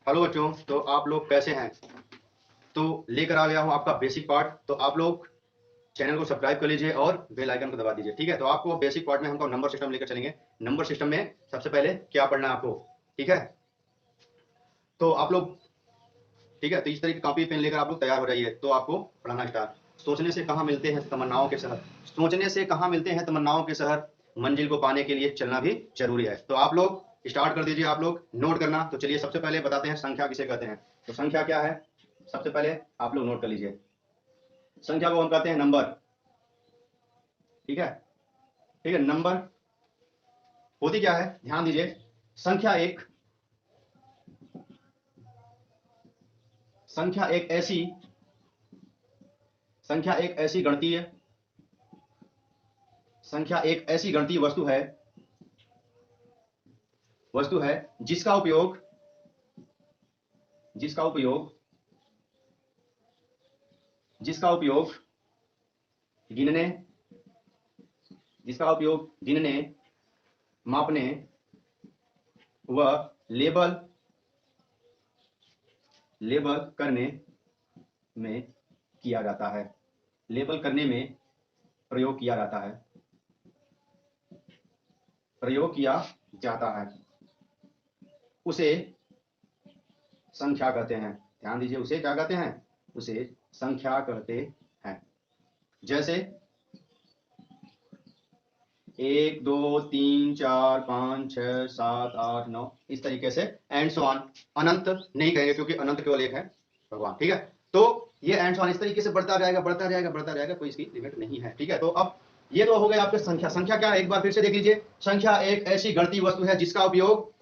Hello बच्चों, तो आप लोग कैसे हैं? तो लेकर आ गया हूँ आपका बेसिक पार्ट। तो आप लोग चैनल को सब्सक्राइब कर लीजिए और बेल आइकन को दबा दीजिए। ठीक है, तो आपको बेसिक पार्ट में हमको नंबर सिस्टम लेकर चलेंगे। नंबर सिस्टम में सबसे पहले क्या पढ़ना है आपको? ठीक है, तो आप लोग, ठीक है, तो इस तरह की कॉपी पेन लेकर आप लोग तैयार हो जाइए। तो आपको पढ़ाना स्टार्ट। सोचने से कहाँ मिलते हैं तमन्नाओं के शहर, सोचने से कहाँ मिलते हैं तमन्नाओं के शहर, मंजिल को पाने के लिए चलना भी जरूरी है। तो आप लोग स्टार्ट कर दीजिए, आप लोग नोट करना। तो चलिए सबसे पहले बताते हैं संख्या किसे कहते हैं। तो संख्या क्या है, सबसे पहले आप लोग नोट कर लीजिए। संख्या को हम कहते हैं नंबर। ठीक है, ठीक है, नंबर होती क्या है, ध्यान दीजिए। संख्या एक, संख्या एक ऐसी, संख्या एक ऐसी गणतीय, संख्या एक ऐसी गणतीय वस्तु है जिसका उपयोग, जिसका उपयोग, जिसका उपयोग गिनने, जिसका उपयोग गिनने, मापने व लेबल, लेबल करने में किया जाता है। लेबल करने में प्रयोग किया जाता है, प्रयोग किया जाता है, उसे संख्या कहते हैं। ध्यान दीजिए, उसे क्या कहते हैं? उसे संख्या कहते हैं। जैसे 1 2 3 4 5 6 7 8 9, इस तरीके से एंड सो ऑन। अनंत नहीं कहेंगे क्योंकि अनंत केवल एक है, भगवान। ठीक है, तो ये एंड सो ऑन इस तरीके से बढ़ता जाएगा, बढ़ता जाएगा, बढ़ता जाएगा, कोई इसकी लिमिट नहीं है। ठीक है, तो अब ये तो हो गए आपके संख्या। संख्या क्या है, एक बार फिर से देख लीजिए। संख्या एक ऐसी गणतीय वस्तु है जिसका उपयोग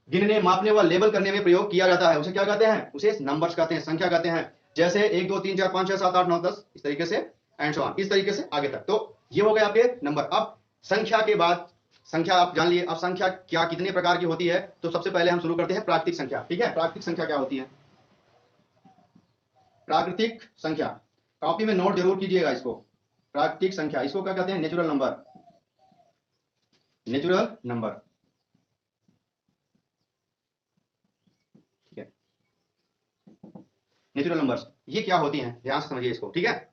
गिनने, मापने व लेबल करने में प्रयोग किया जाता है। उसे क्या कहते हैं? उसे नंबर्स कहते हैं, संख्या कहते हैं। जैसे 1 2 3 4 5 6 7 8 9 10, इस तरीके से एंड सो ऑन, इस तरीके से आगे तक। तो ये हो गए आपके नंबर। अब संख्या के बाद, संख्या आप जान लिए। अब संख्या क्या, कितने प्रकार की होती है? तो सबसे पहले हम शुरू करते हैं प्राकृतिक संख्या। ठीक है, प्राकृतिक संख्या क्या होती है? प्राकृतिक संख्या, कॉपी में नोट जरूर कीजिएगा इसको। प्राकृतिक संख्या, इसको क्या कहते हैं? Natural number, natural number. ठीक है, नेचुरल नंबर्स ये क्या होती हैं, ध्यान से समझिए इसको। ठीक है,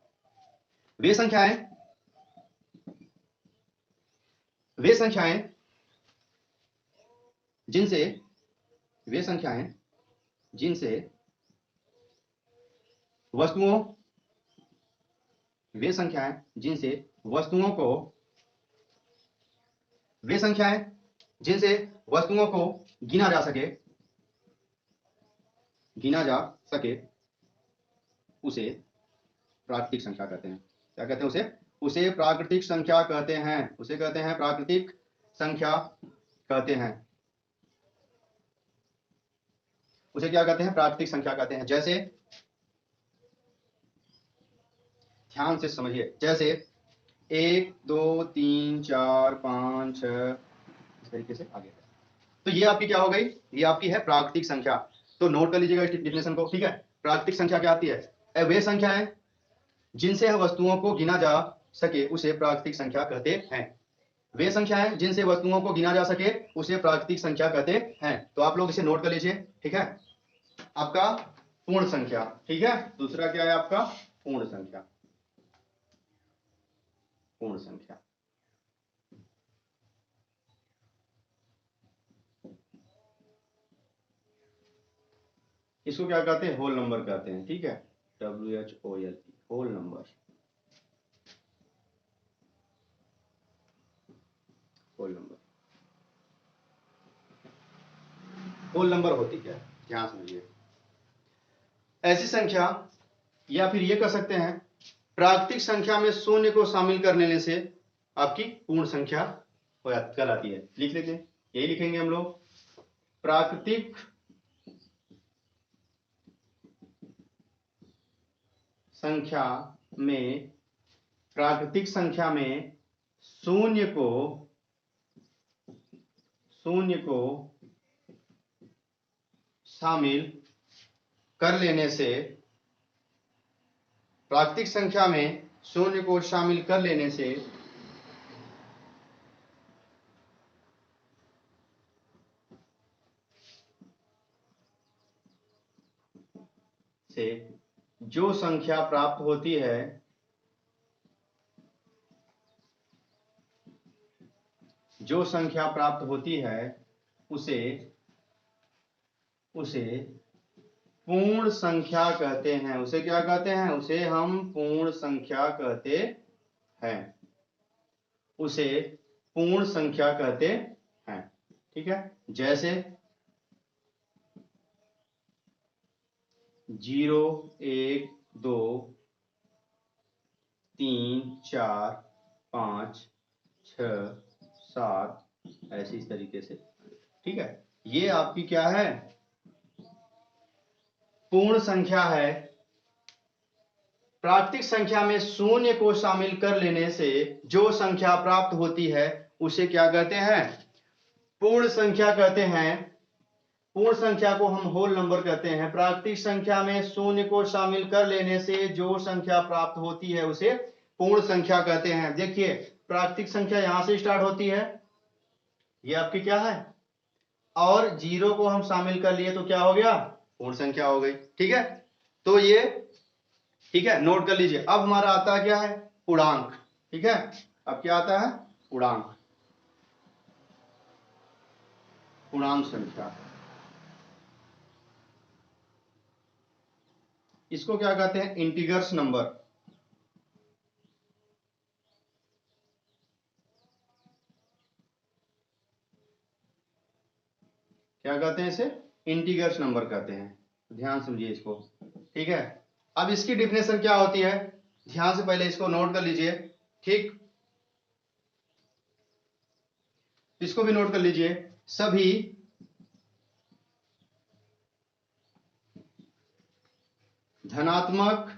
वे संख्याएं, वे संख्याएं जिनसे, वे संख्याएं जिनसे वस्तुओं, वे संख्याएं जिनसे वस्तुओं को, वे संख्याएं जिनसे वस्तुओं को गिना जा सके, गिना जा सके, उसे प्राकृतिक संख्या कहते हैं। क्या कहते हैं उसे? उसे प्राकृतिक संख्या कहते हैं, उसे कहते हैं प्राकृतिक संख्या कहते हैं। उसे क्या कहते हैं? प्राकृतिक संख्या कहते हैं। जैसे, ध्यान से समझिए, जैसे 1 2 3 4 5 6, इस तरीके से आगे। तो ये आपकी क्या हो गई? ये आपकी है प्राकृतिक संख्या। तो नोट कर लीजिएगा इस डिफिनेशन को। ठीक है, प्राकृतिक संख्या क्या आती है? वे संख्याएं जिनसे वस्तुओं को गिना जा सके उसे प्राकृतिक संख्या कहते हैं। वे संख्याएं जिनसे वस्तुओं को गिना जा सके उसे प्राकृतिक संख्या कहते हैं। तो आप लोग इसे नोट कर लीजिए। ठीक है, आपका पूर्ण संख्या। ठीक है, दूसरा क्या है आपका? पूर्ण संख्या, पूर्ण संख्या। इसको क्या कहते हैं? होल नंबर कहते हैं। ठीक है, WHOL, whole number, whole number. Whole number होती क्या है, ध्यान समझिए। ऐसी संख्या, या फिर ये कह सकते हैं प्राकृतिक संख्या में शून्य को शामिल कर लेने से आपकी पूर्ण संख्या कहलाती है। लिख लेते हैं, यही लिखेंगे हम लोग। प्राकृतिक संख्या में, प्राकृतिक संख्या में शून्य को, शून्य को शामिल कर लेने से, प्राकृतिक संख्या में शून्य को शामिल कर लेने से से जो संख्या प्राप्त होती है उसे पूर्ण संख्या कहते हैं। उसे क्या कहते हैं? उसे हम पूर्ण संख्या कहते हैं। उसे पूर्ण संख्या कहते हैं। ठीक है, जैसे 0 1 2 3 4 5 6 7 ऐसे इस तरीके से। ठीक है, ये आपकी क्या है? पूर्ण संख्या है। प्राकृतिक संख्या में शून्य को शामिल कर लेने से जो संख्या प्राप्त होती है उसे क्या कहते हैं? पूर्ण संख्या कहते हैं। पूर्ण संख्या को हम होल नंबर कहते हैं। प्राकृतिक संख्या में शून्य को शामिल कर लेने से जो संख्या प्राप्त होती है उसे पूर्ण संख्या कहते हैं। देखिए, प्राकृतिक संख्या यहां से स्टार्ट होती है, ये आपकी क्या है, और 0 को हम शामिल कर लिए तो क्या हो गया? पूर्ण संख्या हो गई। ठीक है, तो ये ठीक है, नोट कर लीजिए। अब हमारा आता है क्या है? पूर्णांक। ठीक है, अब क्या आता है? पूर्णांक। पूर्णांक संख्या, इसको क्या कहते हैं? Integers number. क्या कहते हैं इसे? इंटीजर्स नंबर कहते हैं। ध्यान समझिए इसको। ठीक है, अब इसकी डिफिनेशन क्या होती है? ध्यान से पहले इसको नोट कर लीजिए। ठीक, इसको भी नोट कर लीजिए। सभी धनात्मक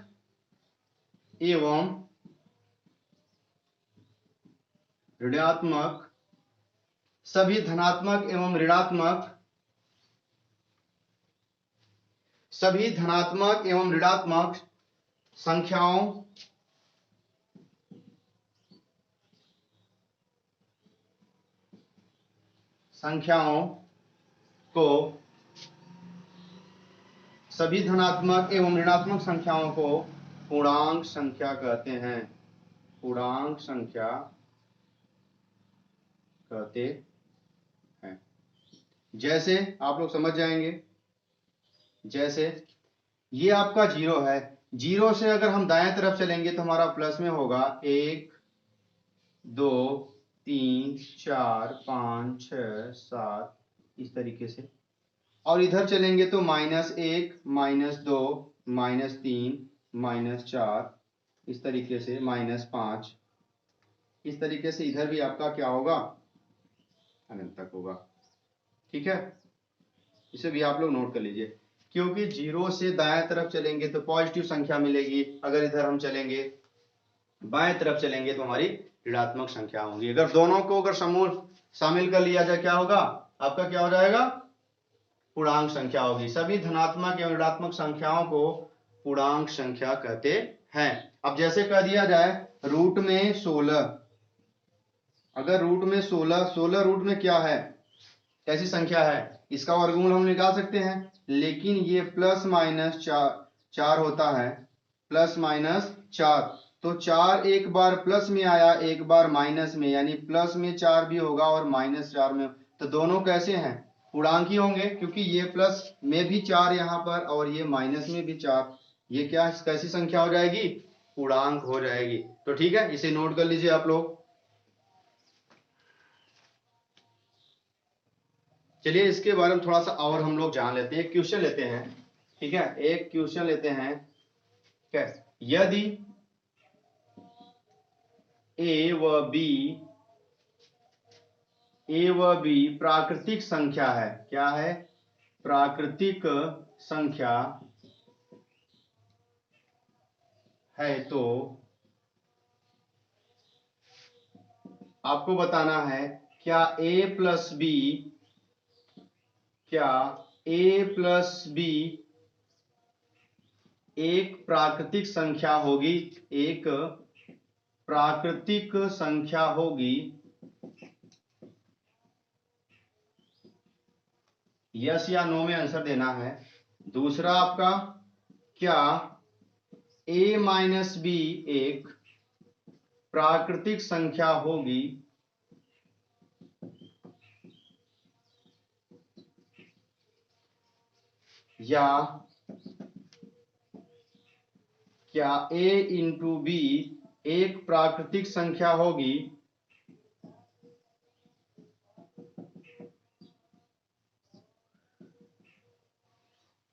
एवं ऋणात्मक, सभी धनात्मक एवं ऋणात्मक, सभी धनात्मक एवं ऋणात्मक संख्याओं को, सभी धनात्मक एवं ऋणात्मक संख्याओं को पूर्णांक संख्या कहते हैं। पूर्णांक संख्या कहते हैं। जैसे आप लोग समझ जाएंगे, जैसे ये आपका 0 है। 0 से अगर हम दाएं तरफ चलेंगे तो हमारा प्लस में होगा 1 2 3 4 5 6 7 इस तरीके से, और इधर चलेंगे तो -1 -2 -3 -4 इस तरीके से, -5 इस तरीके से। इधर भी आपका क्या होगा? अनंत तक होगा। ठीक है, इसे भी आप लोग नोट कर लीजिए, क्योंकि 0 से दाएं तरफ चलेंगे तो पॉजिटिव संख्या मिलेगी, अगर इधर हम चलेंगे बाएं तरफ चलेंगे तो हमारी ऋणात्मक संख्या होंगी। अगर दोनों को अगर समूह शामिल कर लिया जाए क्या होगा? आपका क्या हो जाएगा? पूर्णांक संख्या होगी। सभी धनात्मक एवं ऋणात्मक संख्याओं को पूर्णांक संख्या कहते हैं। अब जैसे कह दिया जाए रूट में 16, अगर रूट में 16 रूट में क्या है? कैसी संख्या है? इसका वर्गमूल हम निकाल सकते हैं, लेकिन ये प्लस माइनस 4 होता है, प्लस माइनस 4। तो 4 एक बार प्लस में आया, एक बार माइनस में, यानी प्लस में 4 भी होगा और -4 में। तो दोनों कैसे हैं? पूर्णांक ही होंगे, क्योंकि ये प्लस में भी 4 यहाँ पर और ये माइनस में भी 4। ये क्या कैसी संख्या हो जाएगी? पूर्णांक हो जाएगी। तो ठीक है, इसे नोट कर लीजिए आप लोग। चलिए इसके बारे में थोड़ा सा और हम लोग जान लेते हैं। एक क्वेश्चन लेते हैं। ठीक है, एक क्वेश्चन लेते हैं। क्या? यदि ए व बी प्राकृतिक संख्या है, क्या है? प्राकृतिक संख्या है, तो आपको बताना है क्या a प्लस बी एक प्राकृतिक संख्या होगी? एक प्राकृतिक संख्या होगी? यस या नो में आंसर देना है। दूसरा आपका क्या a माइनस बी एक प्राकृतिक संख्या होगी? या क्या a इंटू बी एक प्राकृतिक संख्या होगी?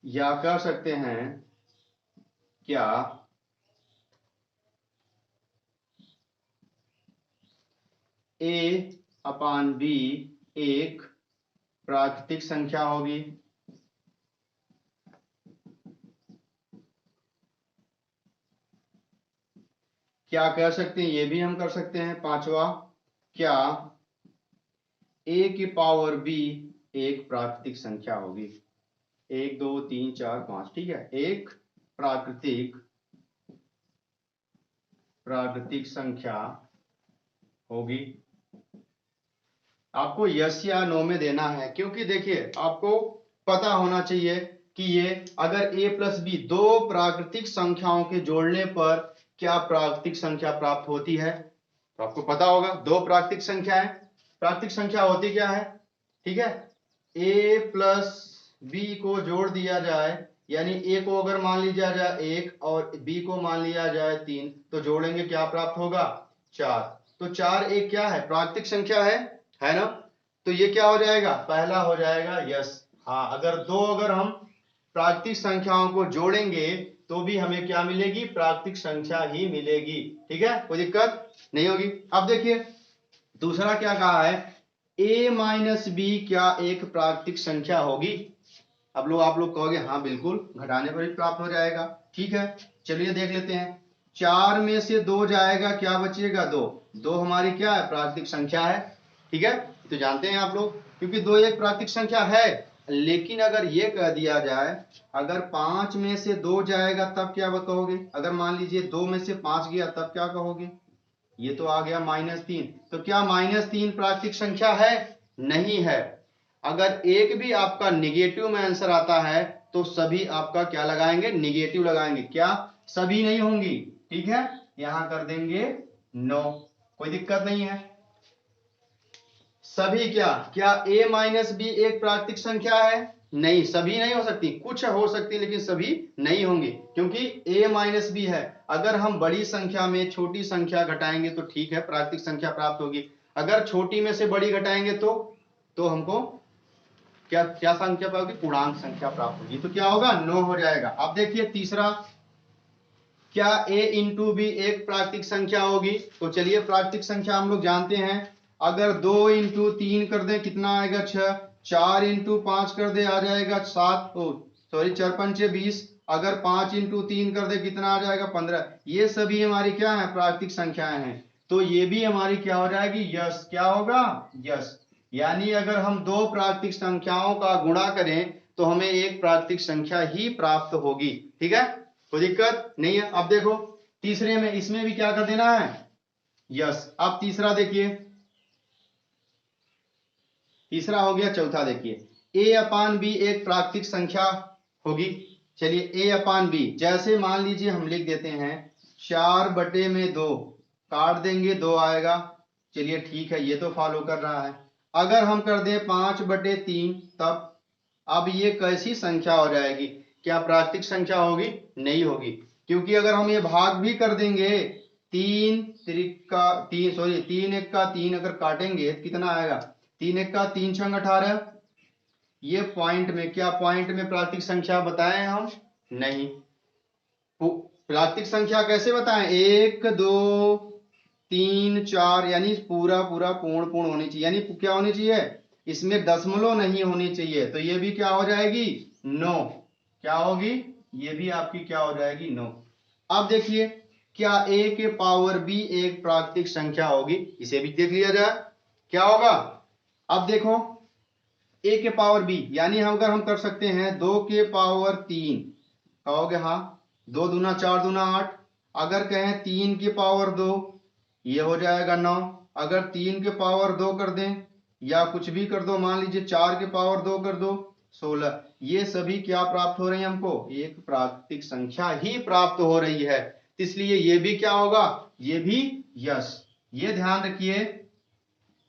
या कह सकते हैं क्या a अपान बी एक प्राकृतिक संख्या होगी? क्या कह सकते हैं, ये भी हम कर सकते हैं पांचवा, क्या a की पावर b एक प्राकृतिक संख्या होगी? 1 2 3 4 5, ठीक है, एक प्राकृतिक संख्या होगी। आपको यस या नो में देना है, क्योंकि देखिए आपको पता होना चाहिए कि ये अगर a प्लस बी दो प्राकृतिक संख्याओं के जोड़ने पर क्या प्राकृतिक संख्या प्राप्त होती है, तो आपको पता होगा दो प्राकृतिक संख्या होती क्या है, ठीक है, a प्लस बी को जोड़ दिया जाए, यानी a को अगर मान लिया जाए 1 और b को मान लिया जाए 3, तो जोड़ेंगे क्या प्राप्त होगा 4। तो 4 एक क्या है, प्राकृतिक संख्या है ना। तो ये क्या हो जाएगा, पहला हो जाएगा यस। हाँ, अगर हम प्राकृतिक संख्याओं को जोड़ेंगे तो भी हमें क्या मिलेगी, प्राकृतिक संख्या ही मिलेगी, ठीक है, कोई दिक्कत नहीं होगी। अब देखिए दूसरा क्या कहा है, a माइनस बी क्या एक प्राकृतिक संख्या होगी? अब आप लोग कहोगे हाँ बिल्कुल, घटाने पर भी प्राप्त हो जाएगा, ठीक है, चलिए देख लेते हैं। 4 में से 2 जाएगा, क्या बचेगा 2, 2 हमारी क्या है, प्राकृतिक संख्या है, ठीक है, तो जानते हैं आप लोग, क्योंकि 2 एक प्राकृतिक संख्या है। लेकिन अगर ये कह दिया जाए अगर 5 में से 2 जाएगा तब क्या कहोगे, अगर मान लीजिए 2 में से 5 गया तब क्या कहोगे, ये तो आ गया -3, तो क्या -3 प्राकृतिक संख्या है? नहीं है। अगर एक भी आपका निगेटिव में आंसर आता है तो सभी आपका क्या लगाएंगे, निगेटिव लगाएंगे, क्या सभी नहीं होंगी, ठीक है, यहां कर देंगे नो, कोई दिक्कत नहीं है। सभी क्या a माइनस बी एक प्राकृतिक संख्या है? नहीं, सभी नहीं हो सकती, कुछ हो सकती लेकिन सभी नहीं होंगी, क्योंकि a माइनस बी है। अगर हम बड़ी संख्या में छोटी संख्या घटाएंगे तो ठीक है, प्राकृतिक संख्या प्राप्त होगी। अगर छोटी में से बड़ी घटाएंगे तो हमको क्या क्या संख्या प्राप्त होगी, पूर्णांक संख्या प्राप्त होगी, तो क्या होगा, नो हो जाएगा। अब देखिए तीसरा, क्या a इंटू बी एक प्राकृतिक संख्या होगी? तो चलिए प्राकृतिक संख्या हम लोग जानते हैं, अगर 2 इंटू 3 कर दे कितना आएगा 6, 4 इंटू 5 कर दे आ जाएगा 7, सॉरी 4 पंचे 20, अगर 5 इंटू 3 कर दे कितना आ जाएगा 15। ये सभी हमारी क्या है, प्राकृतिक संख्याएं हैं, तो ये भी हमारी क्या हो जाएगी, यस, क्या होगा, यस। यानी अगर हम दो प्राकृतिक संख्याओं का गुणा करें तो हमें एक प्राकृतिक संख्या ही प्राप्त होगी, ठीक है, कोई दिक्कत नहीं है। अब देखो तीसरे में, इसमें भी क्या कर देना है, यस। अब तीसरा देखिए, तीसरा हो गया, चौथा देखिए, a अपान बी एक प्राकृतिक संख्या होगी। चलिए a अपान बी, जैसे मान लीजिए हम लिख देते हैं 4/2, काट देंगे 2 आएगा, चलिए ठीक है, ये तो फॉलो कर रहा है। अगर हम कर दें 5/3 तब, अब ये कैसी संख्या हो जाएगी, क्या प्राकृतिक संख्या होगी? नहीं होगी, क्योंकि अगर हम ये भाग भी कर देंगे 3 त्रिका 3 सॉरी 3 एक का 3 अगर काटेंगे तो कितना आएगा, 3 एक का 3 छंग 18, ये पॉइंट में, क्या पॉइंट में प्राकृतिक संख्या बताएं हम? नहीं। प्राकृतिक संख्या कैसे बताएं, 1 2 3 4, यानी पूरा पूर्ण होनी चाहिए, यानी क्या होनी चाहिए, इसमें दशमलव नहीं होनी चाहिए, तो ये भी क्या हो जाएगी, नो, क्या होगी, ये भी आपकी क्या हो जाएगी, नो। अब देखिए, क्या a के पावर b एक प्राकृतिक संख्या होगी? इसे भी देख लिया जाए, क्या होगा। अब देखो a के पावर b, यानी अगर हम कर सकते हैं 2 के पावर 3, कहोगे हाँ, 2 दूना 4 दूना 8, अगर कहें 3 के पावर 2, ये हो जाएगा 9, अगर 3 के पावर 2 कर दें या कुछ भी कर दो, मान लीजिए 4 के पावर 2 कर दो, 16, ये सभी क्या प्राप्त हो रही है हमको? एक प्राकृतिक संख्या ही प्राप्त हो रही है, इसलिए ये भी क्या होगा? ये भी यस। ये ध्यान रखिए,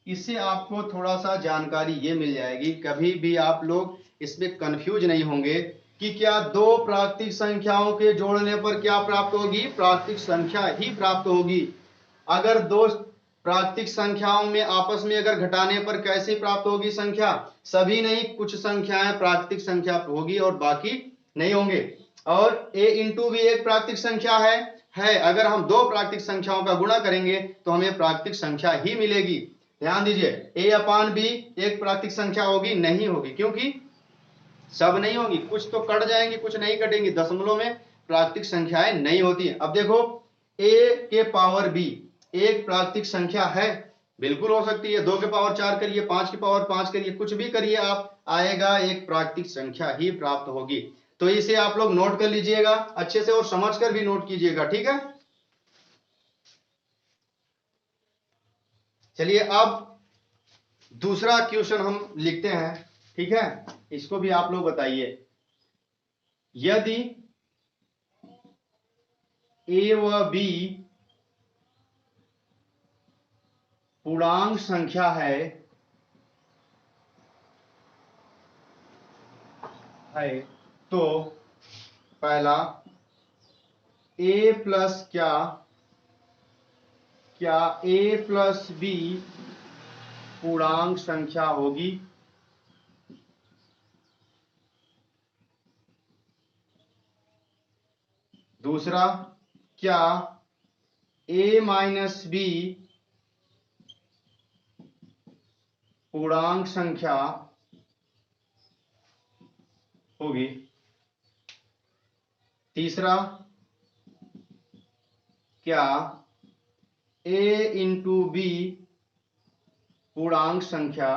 इससे आपको थोड़ा सा जानकारी ये मिल जाएगी, कभी भी आप लोग इसमें कंफ्यूज नहीं होंगे कि क्या दो प्राकृतिक संख्याओं के जोड़ने पर क्या प्राप्त होगी? प्राकृतिक संख्या ही प्राप्त होगी। अगर दो प्राकृतिक संख्याओं में आपस में अगर घटाने पर कैसे प्राप्त होगी संख्या? सभी नहीं, कुछ संख्याएं प्राकृतिक संख्या होगी और बाकी नहीं होंगे। और a इंटू भी एक प्राकृतिक संख्या है। अगर हम दो प्राकृतिक संख्याओं का गुणा करेंगे तो हमें प्राकृतिक संख्या ही मिलेगी। ध्यान दीजिए, a अपान b एक प्राकृतिक संख्या होगी? नहीं होगी, क्योंकि सब नहीं होगी, कुछ तो कट जाएंगी, कुछ नहीं कटेंगी। दशमलव में प्राकृतिक संख्याएं नहीं होती। अब देखो, a के पावर b एक प्राकृतिक संख्या है, बिल्कुल हो सकती है। 2 के पावर 4 करिए, 5 के पावर 5 करिए, कुछ भी करिए आप, आएगा एक प्राकृतिक संख्या ही प्राप्त होगी। तो इसे आप लोग नोट कर लीजिएगा अच्छे से और समझ कर भी नोट कीजिएगा, ठीक है। चलिए अब दूसरा क्वेश्चन हम लिखते हैं, ठीक है। इसको भी आप लोग बताइए, यदि a व b पूर्णांक संख्या है तो पहला a प्लस क्या a प्लस b पूर्णांक संख्या होगी? दूसरा, क्या a माइनस b पूर्णांक संख्या होगी? तीसरा, क्या a इंटू b पूर्णांक संख्या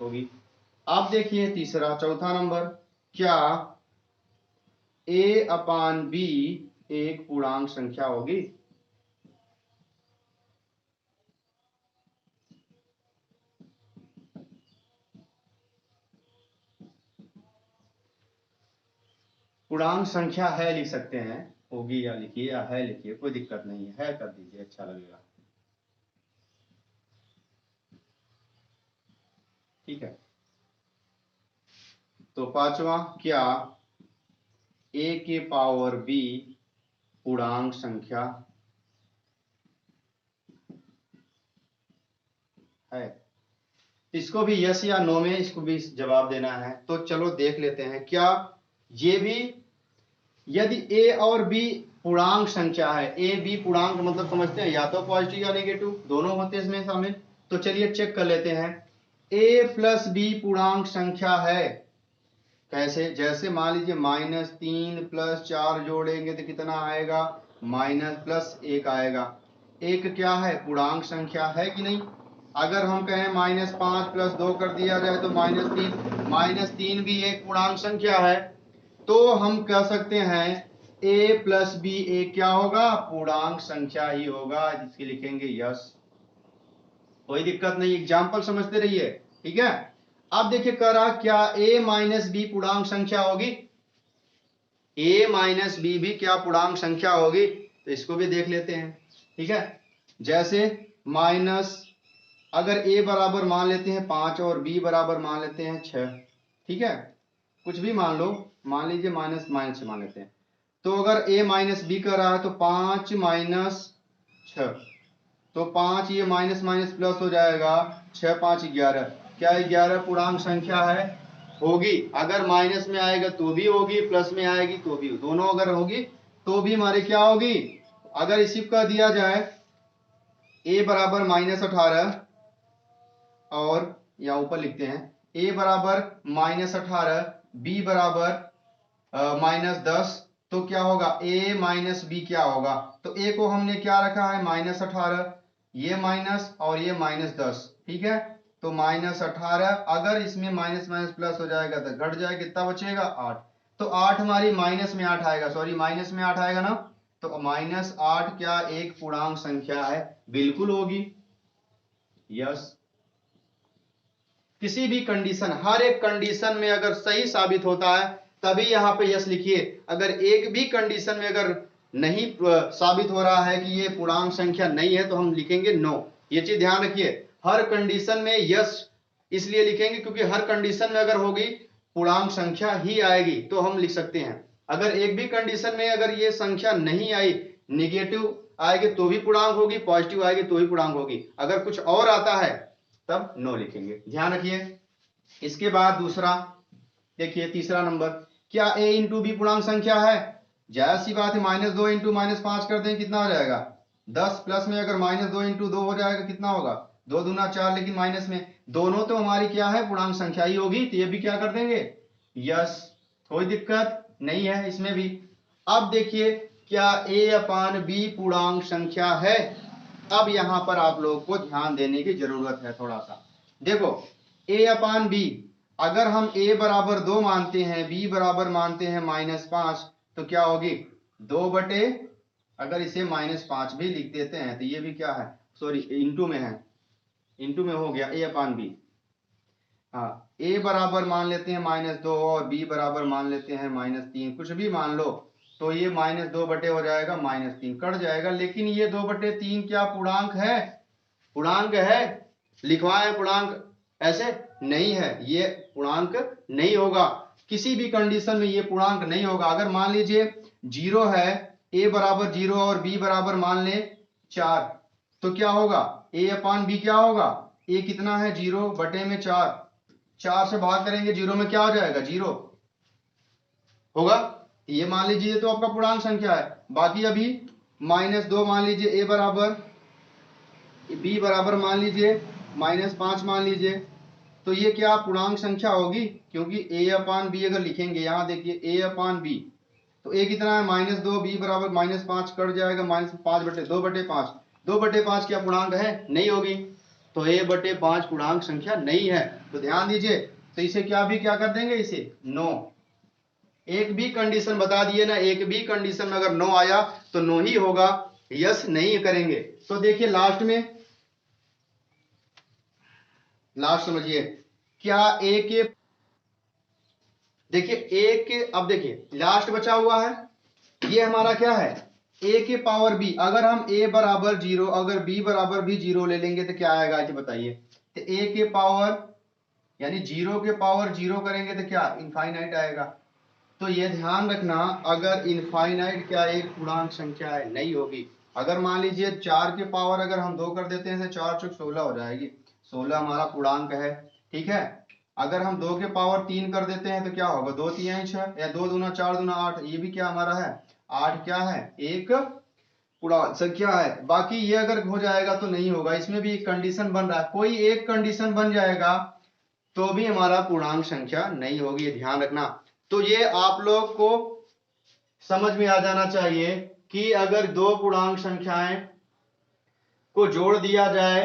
होगी? आप देखिए तीसरा, चौथा नंबर, क्या a अपान b एक पूर्णांक संख्या होगी? पूर्णांक संख्या है लिख सकते हैं, होगी या लिखिए या है लिखिए, कोई दिक्कत नहीं है कर दीजिए, अच्छा लगेगा, ठीक है। तो पांचवा, क्या a के पावर b पूर्णांक संख्या है? इसको भी यस या नो में इसको भी जवाब देना है। तो चलो देख लेते हैं, क्या ये भी, यदि a और b पूर्णांक संख्या है, a b पूर्णांक मतलब समझते हैं या तो पॉजिटिव या नेगेटिव, दोनों होते हैं इसमें शामिल। तो चलिए चेक कर लेते हैं, a प्लस b पूर्णांक संख्या है। कैसे? जैसे मान लीजिए -3 प्लस 4 जोड़ेंगे तो कितना आएगा? +1 आएगा। एक क्या है? पूर्णांक संख्या है कि नहीं? अगर हम कहें -5 प्लस 2 कर दिया जाए तो -3 भी एक पूर्णांक संख्या है। तो हम कह सकते हैं a प्लस b एक क्या होगा? पूर्णांक संख्या ही होगा, जिसके लिखेंगे यस। कोई दिक्कत नहीं, एग्जाम्पल समझते रहिए, ठीक है। अब देखिए कह रहा, क्या a माइनस बी पूर्णांक संख्या होगी? a माइनस बी भी क्या पूर्णांक संख्या होगी? तो इसको भी देख लेते हैं, ठीक है। जैसे माइनस, अगर a बराबर मान लेते हैं 5 और b बराबर मान लेते हैं 6, ठीक है, कुछ भी मान लो, मान लीजिए माइनस से मान लेते हैं। तो अगर a माइनस बी कर रहा है तो 5 माइनस 6, तो 5 ये माइनस माइनस प्लस हो जाएगा, 6 5 11। क्या 11 पूर्णांक संख्या है? होगी। अगर माइनस में आएगा तो भी होगी, प्लस में आएगी तो भी, दोनों अगर होगी तो भी हमारी क्या होगी? अगर इसी का दिया जाए a बराबर -18 और या ऊपर लिखते हैं a बराबर -18, b बराबर -10, तो क्या होगा? a माइनस बी क्या होगा? तो a को हमने क्या रखा है? -18, ये माइनस और ये -10, ठीक है। तो -18, अगर इसमें माइनस माइनस प्लस हो जाएगा तो घट जाए, कितना बचेगा? 8। तो 8 हमारी माइनस में 8 आएगा, सॉरी माइनस में 8 आएगा ना। तो -8 क्या एक पूर्णांक संख्या है? बिल्कुल होगी, यस। किसी भी कंडीशन, हर एक कंडीशन में अगर सही साबित होता है तभी यहां पे यस लिखिए। अगर एक भी कंडीशन में अगर नहीं साबित हो रहा है कि ये पूर्णांक संख्या नहीं है तो हम लिखेंगे नो। ये चीज ध्यान रखिए, हर कंडीशन में यस इसलिए लिखेंगे क्योंकि हर कंडीशन में अगर होगी पूर्णांक संख्या ही आएगी तो हम लिख सकते हैं। अगर एक भी कंडीशन में अगर ये संख्या नहीं आई, निगेटिव आएगी तो भी पूर्णांक होगी, पॉजिटिव आएगी तो भी पूर्णांक होगी। अगर कुछ और आता है तब नो लिखेंगे, ध्यान रखिए। इसके बाद दूसरा देखिए, तीसरा नंबर, क्या a इंटू बी पूर्णांक संख्या है? जायज सी बात है, -2 इंटू -5 कर दें कितना हो जाएगा 10, प्लस में अगर -2 इंटू 2 हो जाएगा कितना होगा 2 दूना 4, लेकिन माइनस में दोनों तो हमारी क्या है पूर्णांक संख्या ही होगी, तो ये भी क्या कर देंगे यस, कोई दिक्कत नहीं है इसमें भी। अब देखिए, क्या a अपान b पूर्णांक संख्या है? अब यहां पर आप लोग को ध्यान देने की जरूरत है थोड़ा सा। देखो, a अपान b, अगर हम a बराबर 2 मानते हैं, b बराबर मानते हैं -5, तो क्या होगी 2 बटे, अगर इसे -5 भी लिख देते हैं तो ये भी क्या है, सॉरी इंटू में है, इंटू में हो गया a अपान b। हाँ, a बराबर मान लेते हैं -2 और b बराबर मान लेते हैं -3, कुछ भी मान लो, तो ये -2 बटे हो जाएगा -3, कट जाएगा। लेकिन ये 2 बटे 3 क्या पूर्णांक है? पूर्णांक है? लिखवाएं पूर्णांक? ऐसे नहीं है, ये पूर्णांक नहीं होगा। किसी भी कंडीशन में ये पूर्णांक नहीं होगा। अगर मान लीजिए 0 है, a बराबर 0 और b बराबर मान ले 4, तो क्या होगा a अपान b क्या होगा, a कितना है 0 बटे में 4, 4 से भाग करेंगे 0 में क्या हो जाएगा 0 होगा। ये मान लीजिए तो आपका पूर्णांक संख्या है। बाकी अभी -2 मान लीजिए, a बराबर, b बराबर मान लीजिए -5 मान लीजिए, तो ये क्या पूर्णांक संख्या होगी, क्योंकि a अपान b अगर लिखेंगे, यहां देखिए a अपान b, तो a कितना है -2, b बराबर -5, कट जाएगा -5 बटे 2 बटे 5, 2 बटे 5 क्या पूर्णांक है? नहीं होगी, तो a बटे 5 पूर्णांक संख्या नहीं है। तो ध्यान दीजिए, तो इसे क्या कर देंगे, इसे नो। एक भी कंडीशन बता दिए ना, एक भी कंडीशन में अगर नो आया तो नो ही होगा, यस नहीं करेंगे। तो देखिए लास्ट समझिए, क्या a के, देखिए a के, अब देखिए लास्ट बचा हुआ है, ये हमारा क्या है a के पावर b। अगर हम a बराबर 0, अगर b बराबर भी 0 ले लेंगे तो क्या आएगा ये बताइए। तो a के पावर यानी 0 के पावर 0 करेंगे तो क्या इनफाइनाइट आएगा। तो ये ध्यान रखना, अगर इनफाइनाइट क्या एक पूर्णांक संख्या है? नहीं होगी। अगर मान लीजिए 4 के पावर अगर हम 2 कर देते हैं तो 4 चौक 16 हो जाएगी, 16 हमारा पूर्णांक है, ठीक है। अगर हम 2 के पावर 3 कर देते हैं तो क्या होगा 2 3 6, या 2 दूना 4 दूना 8, ये भी क्या हमारा है 8, क्या है एक पूर्णांक संख्या है। बाकी ये अगर हो जाएगा तो नहीं होगा, इसमें भी एक कंडीशन बन रहा है, कोई एक कंडीशन बन जाएगा तो भी हमारा पूर्णांक संख्या नहीं होगी, ये ध्यान रखना। तो ये आप लोग को समझ में आ जाना चाहिए कि अगर दो पूर्णांक संख्याएं को जोड़ दिया जाए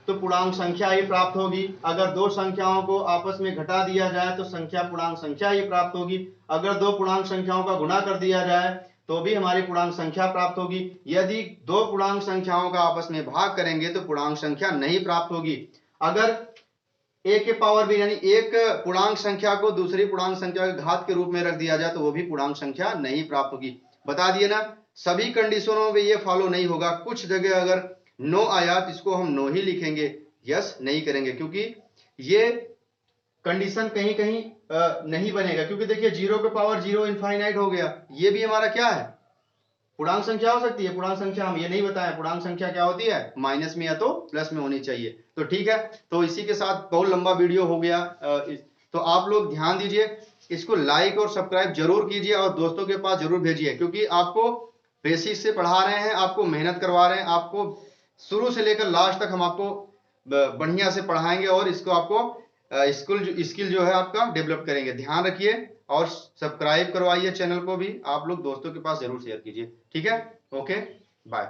तो पूर्णांक संख्या ही प्राप्त होगी। अगर दो संख्याओं को आपस में घटा दिया जाए तो संख्या पूर्णांक संख्या ही प्राप्त होगी। अगर दो पूर्णांक संख्याओं का गुणा कर दिया जाए तो भी हमारी पूर्णांक संख्या प्राप्त होगी। यदि दो पूर्णांक संख्याओं का आपस में भाग करेंगे तो पूर्णांक संख्या नहीं प्राप्त होगी। अगर a के पावर b यानी एक पूर्णांक संख्या को दूसरी पूर्णांक संख्या के घात के रूप में रख दिया जाए तो वो भी पूर्णांक संख्या नहीं प्राप्त होगी। बता दिए ना, सभी कंडीशनों में ये फॉलो नहीं होगा। कुछ जगह अगर नो आया तो इसको हम नो ही लिखेंगे, यस नहीं करेंगे, क्योंकि ये कंडीशन कहीं कहीं नहीं बनेगा। क्योंकि देखिए 0 के पावर 0 इनफाइनाइट हो गया, ये भी हमारा क्या है पूर्णांक संख्या हो सकती है। पूर्णांक संख्या हम ये नहीं बताएं, पूर्णांक संख्या क्या होती है माइनस में या तो प्लस में होनी चाहिए। तो ठीक है, तो इसी के साथ बहुत लंबा वीडियो हो गया, तो आप लोग ध्यान दीजिए, इसको लाइक और सब्सक्राइब जरूर कीजिए और दोस्तों के पास जरूर भेजिए, क्योंकि आपको बेसिक से पढ़ा रहे हैं, आपको मेहनत करवा रहे हैं, आपको शुरू से लेकर लास्ट तक हम आपको बढ़िया से पढ़ाएंगे और इसको आपको स्किल जो है आपका डेवलप करेंगे। ध्यान रखिए और सब्सक्राइब करवाइए चैनल को भी, आप लोग दोस्तों के पास जरूर शेयर कीजिए। ठीक है, ओके बाय।